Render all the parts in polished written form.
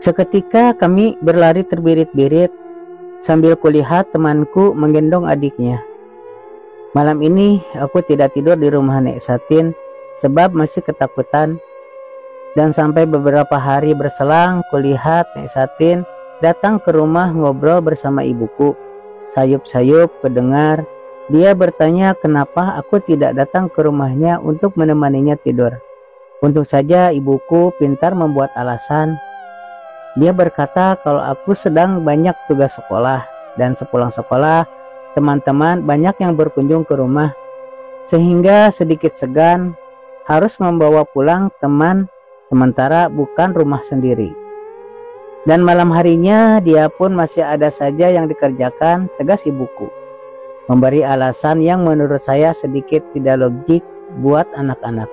Seketika kami berlari terbirit-birit sambil kulihat temanku menggendong adiknya. Malam ini aku tidak tidur di rumah Nek Satin sebab masih ketakutan. Dan sampai beberapa hari berselang, kulihat Nek Satin datang ke rumah ngobrol bersama ibuku. Sayup-sayup kedengar dia bertanya kenapa aku tidak datang ke rumahnya untuk menemaninya tidur. Untung saja ibuku pintar membuat alasan. Dia berkata kalau aku sedang banyak tugas sekolah dan sepulang sekolah teman-teman banyak yang berkunjung ke rumah, sehingga sedikit segan harus membawa pulang teman sementara bukan rumah sendiri. Dan malam harinya dia pun masih ada saja yang dikerjakan, tegas ibuku. Memberi alasan yang menurut saya sedikit tidak logik buat anak-anak.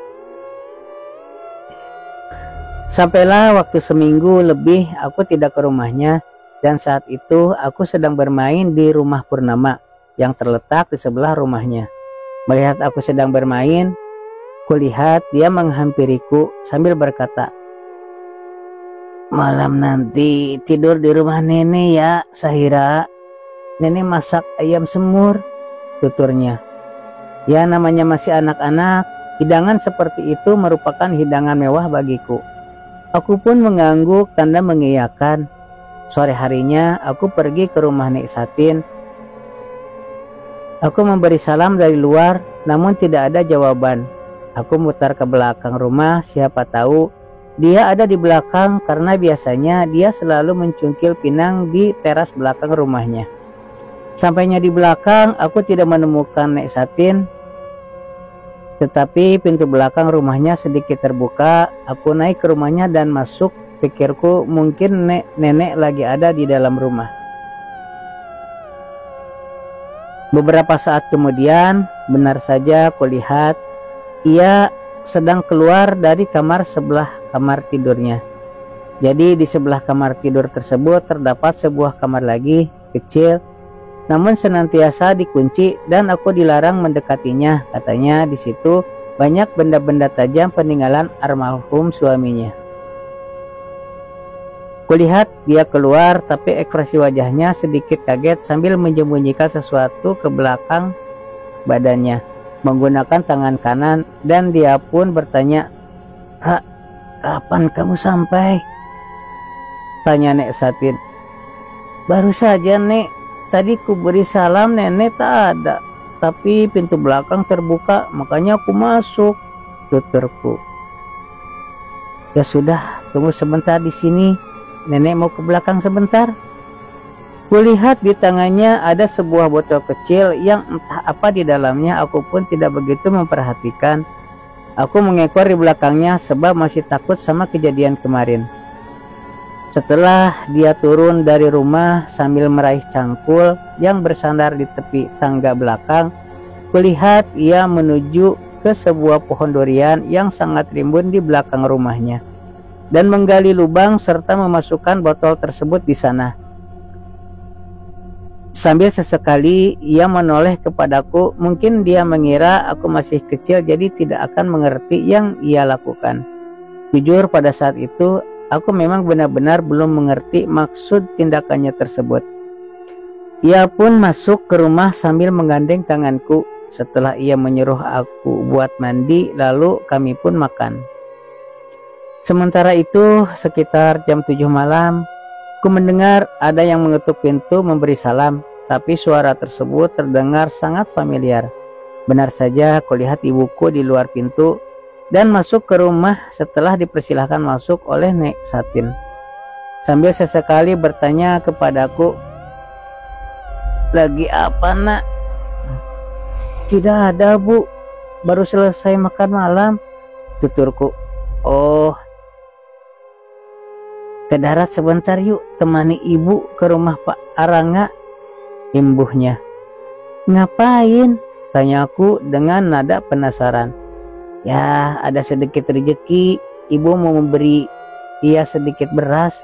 Sampailah waktu seminggu lebih aku tidak ke rumahnya, dan saat itu aku sedang bermain di rumah Purnama yang terletak di sebelah rumahnya. Melihat aku sedang bermain, kulihat dia menghampiriku sambil berkata, "Malam nanti tidur di rumah nenek ya, Sahira. Nenek masak ayam semur," tuturnya. Ya namanya masih anak-anak, hidangan seperti itu merupakan hidangan mewah bagiku. Aku pun mengangguk tanda mengiyakan. Sore harinya aku pergi ke rumah Nek Satin. Aku memberi salam dari luar, namun tidak ada jawaban. Aku mutar ke belakang rumah, siapa tahu dia ada di belakang karena biasanya dia selalu mencungkil pinang di teras belakang rumahnya. Sampainya di belakang, aku tidak menemukan Nek Satin, tetapi pintu belakang rumahnya sedikit terbuka. Aku naik ke rumahnya dan masuk. Pikirku mungkin nenek lagi ada di dalam rumah. Beberapa saat kemudian, benar saja kulihat ia sedang keluar dari kamar sebelah kamar tidurnya. Jadi di sebelah kamar tidur tersebut terdapat sebuah kamar lagi, kecil, namun senantiasa dikunci dan aku dilarang mendekatinya. Katanya di situ banyak benda-benda tajam peninggalan almarhum suaminya. Kulihat dia keluar, tapi ekspresi wajahnya sedikit kaget sambil menyembunyikan sesuatu ke belakang badannya menggunakan tangan kanan, dan dia pun bertanya, "Kak, kapan kamu sampai?" tanya Nek Satin. "Baru saja, Nek. Tadi ku beri salam nenek tak ada, tapi pintu belakang terbuka, makanya aku masuk," tuturku. "Ya sudah, tunggu sebentar di sini. Nenek mau ke belakang sebentar." Kulihat di tangannya ada sebuah botol kecil yang entah apa di dalamnya. Aku pun tidak begitu memperhatikan. Aku mengekor di belakangnya sebab masih takut sama kejadian kemarin. Setelah dia turun dari rumah sambil meraih cangkul yang bersandar di tepi tangga belakang, kulihat ia menuju ke sebuah pohon durian yang sangat rimbun di belakang rumahnya dan menggali lubang serta memasukkan botol tersebut di sana. Sambil sesekali ia menoleh kepadaku, mungkin dia mengira aku masih kecil jadi tidak akan mengerti yang ia lakukan. Jujur pada saat itu aku memang benar-benar belum mengerti maksud tindakannya tersebut. Ia pun masuk ke rumah sambil menggandeng tanganku. Setelah ia menyuruh aku buat mandi, lalu kami pun makan. Sementara itu, sekitar jam 7 malam, ku mendengar ada yang mengetuk pintu memberi salam, tapi suara tersebut terdengar sangat familiar. Benar saja, kulihat ibuku di luar pintu dan masuk ke rumah setelah dipersilahkan masuk oleh Nek Satin. Sambil sesekali bertanya kepadaku, "Lagi apa, Nak?" "Tidak ada, Bu. Baru selesai makan malam," tuturku. "Oh, ke darat sebentar yuk, temani ibu ke rumah Pak Aranga," imbuhnya. "Ngapain?" tanyaku dengan nada penasaran. "Ya, ada sedikit rezeki. Ibu mau memberi ia sedikit beras.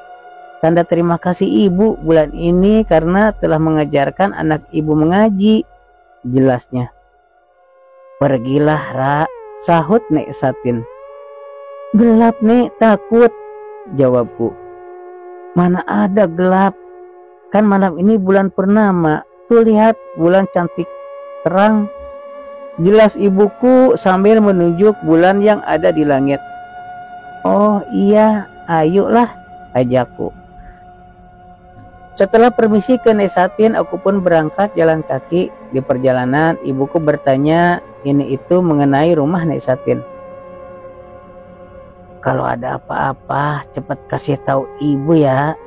Tanda terima kasih ibu bulan ini karena telah mengajarkan anak ibu mengaji," jelasnya. "Pergilah, Ra," sahut Nek Satin. "Gelap, Nek, takut," jawabku. Mana ada gelap, kan malam ini bulan purnama. Tuh lihat, bulan cantik terang, jelas ibuku sambil menunjuk bulan yang ada di langit. Oh iya, ayolah, ajakku. Setelah permisi ke Nek Satin, aku pun berangkat jalan kaki. Di perjalanan, ibuku bertanya ini itu mengenai rumah Nek Satin. Kalau ada apa-apa, cepat kasih tahu ibu ya,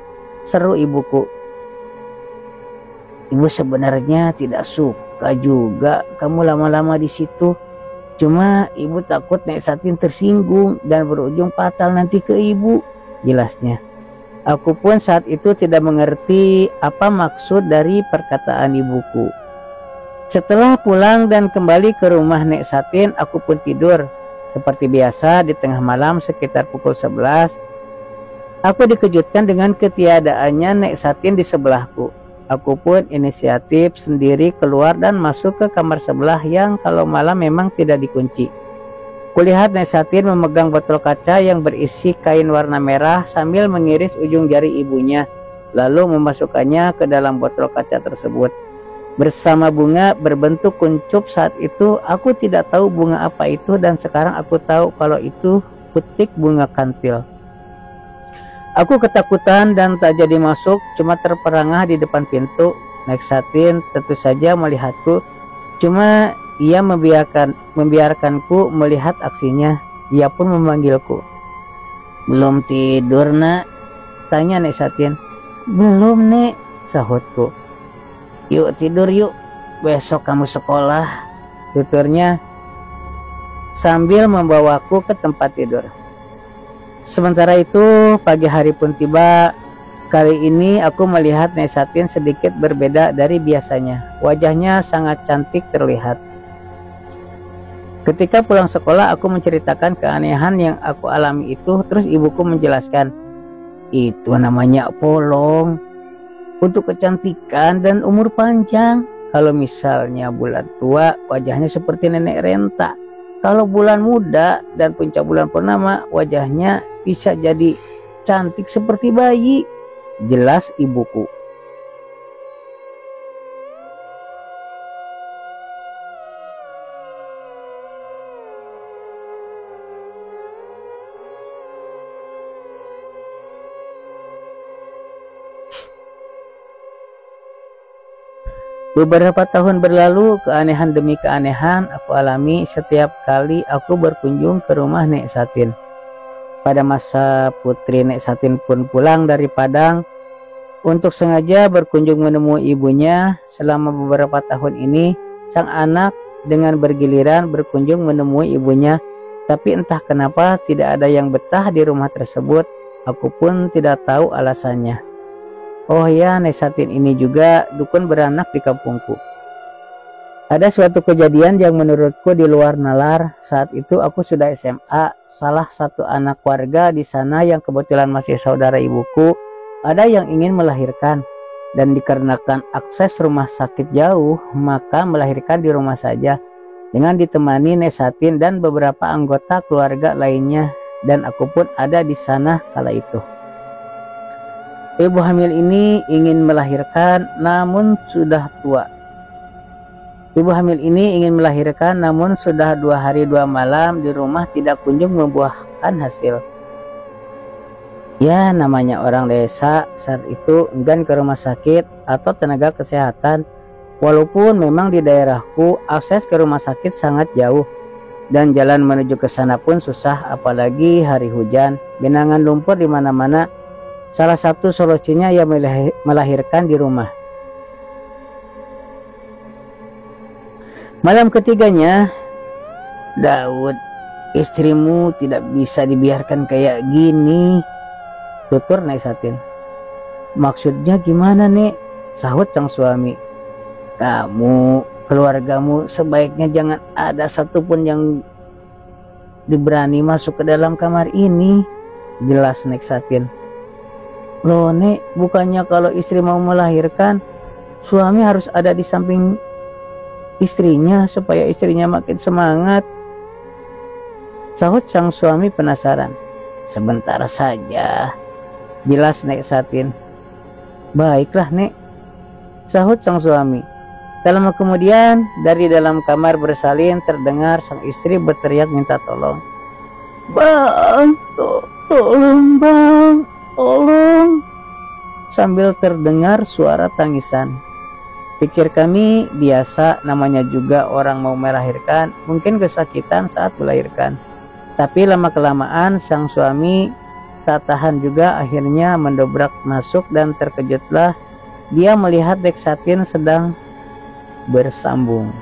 seru ibuku. Ibu sebenarnya tidak suka juga kamu lama-lama di situ. Cuma ibu takut Nek Satin tersinggung dan berujung fatal nanti ke ibu, jelasnya. Aku pun saat itu tidak mengerti apa maksud dari perkataan ibuku. Setelah pulang dan kembali ke rumah Nek Satin, aku pun tidur. Seperti biasa di tengah malam sekitar pukul 11, aku dikejutkan dengan ketiadaannya Nek Satin di sebelahku. Aku pun inisiatif sendiri keluar dan masuk ke kamar sebelah yang kalau malam memang tidak dikunci. Kulihat Nek Satin memegang botol kaca yang berisi kain warna merah sambil mengiris ujung jari ibunya, lalu memasukkannya ke dalam botol kaca tersebut. Bersama bunga berbentuk kuncup. Saat itu aku tidak tahu bunga apa itu, dan sekarang aku tahu kalau itu putik bunga kantil. Aku ketakutan dan tak jadi masuk, cuma terperangah di depan pintu. Nek Satin tentu saja melihatku, cuma ia membiarkanku melihat aksinya. Ia pun memanggilku. Belum tidur nak? Tanya Nek Satin. Belum Nek, sahutku. Yuk tidur yuk, besok kamu sekolah, tuturnya sambil membawaku ke tempat tidur. Sementara itu pagi hari pun tiba. Kali ini aku melihat Nek Satin sedikit berbeda dari biasanya. Wajahnya sangat cantik terlihat. Ketika pulang sekolah, aku menceritakan keanehan yang aku alami itu. Terus ibuku menjelaskan, itu namanya polong, untuk kecantikan dan umur panjang. Kalau misalnya bulan tua, wajahnya seperti nenek renta. Kalau bulan muda dan puncak bulan purnama, wajahnya bisa jadi cantik seperti bayi, jelas ibuku. Beberapa tahun berlalu, keanehan demi keanehan aku alami setiap kali aku berkunjung ke rumah Nek Satin. Pada masa putri Nek Satin pun pulang dari Padang untuk sengaja berkunjung menemui ibunya. Selama beberapa tahun ini, sang anak dengan bergiliran berkunjung menemui ibunya, tapi entah kenapa tidak ada yang betah di rumah tersebut. Aku pun tidak tahu alasannya. Oh ya, Nek Satin ini juga dukun beranak di kampungku. Ada suatu kejadian yang menurutku di luar nalar. Saat itu aku sudah SMA. Salah satu anak warga di sana yang kebetulan masih saudara ibuku, ada yang ingin melahirkan. Dan dikarenakan akses rumah sakit jauh, maka melahirkan di rumah saja, dengan ditemani Nek Satin dan beberapa anggota keluarga lainnya. Dan aku pun ada di sana kala itu. Ibu hamil ini ingin melahirkan namun sudah tua. Ibu hamil ini ingin melahirkan namun sudah 2 hari 2 malam di rumah tidak kunjung membuahkan hasil. Ya, namanya orang desa saat itu enggan ke rumah sakit atau tenaga kesehatan. Walaupun memang di daerahku akses ke rumah sakit sangat jauh dan jalan menuju ke sana pun susah, apalagi hari hujan, genangan lumpur di mana-mana. Salah satu solusinya ia melahirkan di rumah. Malam ketiganya, Daud, istrimu tidak bisa dibiarkan kayak gini, tutur Nek Satin. Maksudnya gimana Nek? Sahut sang suami. Kamu, keluargamu sebaiknya jangan ada satupun yang diberani masuk ke dalam kamar ini, jelas Nek Satin. Loh Nek, bukannya kalau istri mau melahirkan, suami harus ada di samping istrinya supaya istrinya makin semangat, sahut sang suami penasaran. Sebentar saja, Jelas Nek Satin. Baiklah Nek, sahut sang suami. Tak lama kemudian dari dalam kamar bersalin terdengar sang istri berteriak minta tolong. Bang, tolong bang, tolong. Sambil terdengar suara tangisan. Pikir kami biasa, namanya juga orang mau melahirkan, mungkin kesakitan saat melahirkan. Tapi lama-kelamaan sang suami tak tahan juga, akhirnya mendobrak masuk dan terkejutlah dia melihat Nek Satin sedang bersambung.